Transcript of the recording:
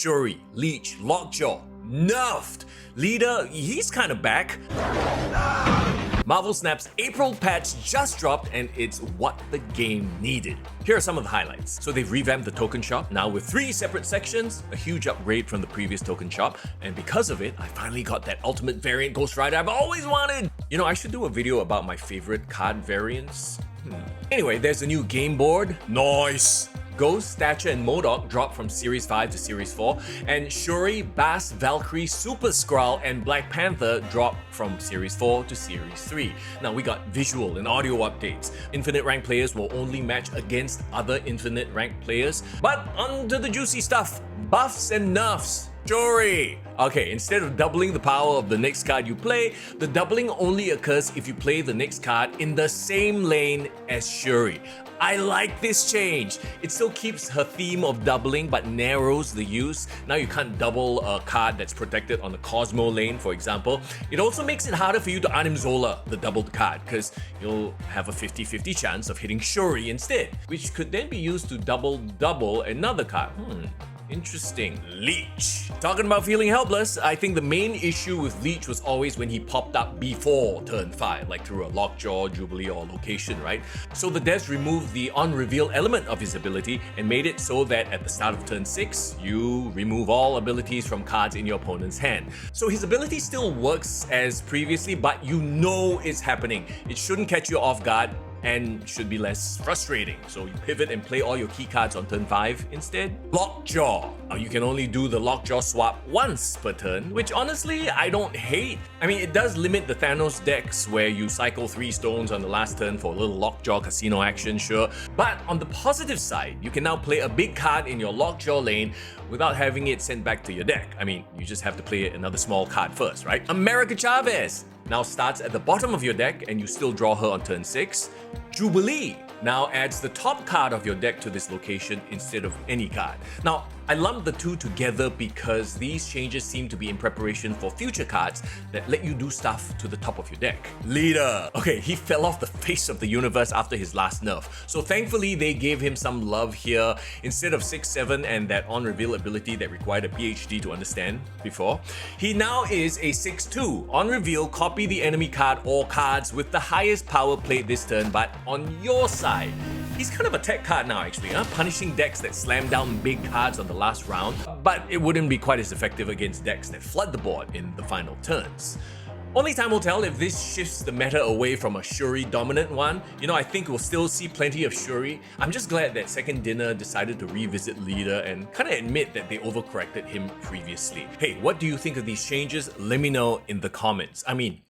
Shuri, Leech, Lockjaw, nerfed. Leader, he's kinda back. Marvel Snap's April patch just dropped and it's what the game needed. Here are some of the highlights. So they've revamped the token shop, now with 3 separate sections, a huge upgrade from the previous token shop, and because of it, I finally got that ultimate variant Ghost Rider I've always wanted! You know, I should do a video about my favorite card variants. Anyway, there's a new game board. Nice! Ghost, Stature, and MODOK dropped from Series 5 to Series 4, and Shuri, Bass, Valkyrie, Super Skrull, and Black Panther dropped from Series 4 to Series 3. Now we got visual and audio updates. Infinite rank players will only match against other infinite rank players. But on to the juicy stuff, buffs and nerfs. Shuri! Okay, instead of doubling the power of the next card you play, the doubling only occurs if you play the next card in the same lane as Shuri. I like this change. It still keeps her theme of doubling but narrows the use. Now you can't double a card that's protected on the Cosmo lane, for example. It also makes it harder for you to Anim Zola the doubled card, because you'll have a 50-50 chance of hitting Shuri instead, which could then be used to double another card. Interesting. Leech. Talking about feeling helpless, I think the main issue with Leech was always when he popped up before turn 5, like through a Lockjaw, Jubilee, or location, right? So the devs removed the on-reveal element of his ability and made it so that at the start of turn 6, you remove all abilities from cards in your opponent's hand. So his ability still works as previously, but you know it's happening. It shouldn't catch you off guard and should be less frustrating. So you pivot and play all your key cards on turn 5 instead. Lockjaw. Now you can only do the Lockjaw swap once per turn, which honestly I don't hate. I mean, it does limit the Thanos decks where you cycle 3 stones on the last turn for a little Lockjaw casino action, sure. But on the positive side, you can now play a big card in your Lockjaw lane without having it sent back to your deck. I mean, you just have to play another small card first, right? America Chavez now starts at the bottom of your deck and you still draw her on turn 6. Jubilee now adds the top card of your deck to this location instead of any card. Now, I lumped the two together because these changes seem to be in preparation for future cards that let you do stuff to the top of your deck. Leader. Okay, he fell off the face of the universe after his last nerf, so thankfully they gave him some love here. Instead of 6-7 and that on-reveal ability that required a PhD to understand before, he now is a 6-2. On-reveal, copy the enemy card or cards with the highest power played this turn, but on your side. He's kind of a tech card now actually, punishing decks that slam down big cards on the last round, but it wouldn't be quite as effective against decks that flood the board in the final turns. Only time will tell if this shifts the meta away from a Shuri dominant one. You know, I think we'll still see plenty of Shuri. I'm just glad that Second Dinner decided to revisit Leader and kind of admit that they overcorrected him previously. Hey, what do you think of these changes? Let me know in the comments. I mean,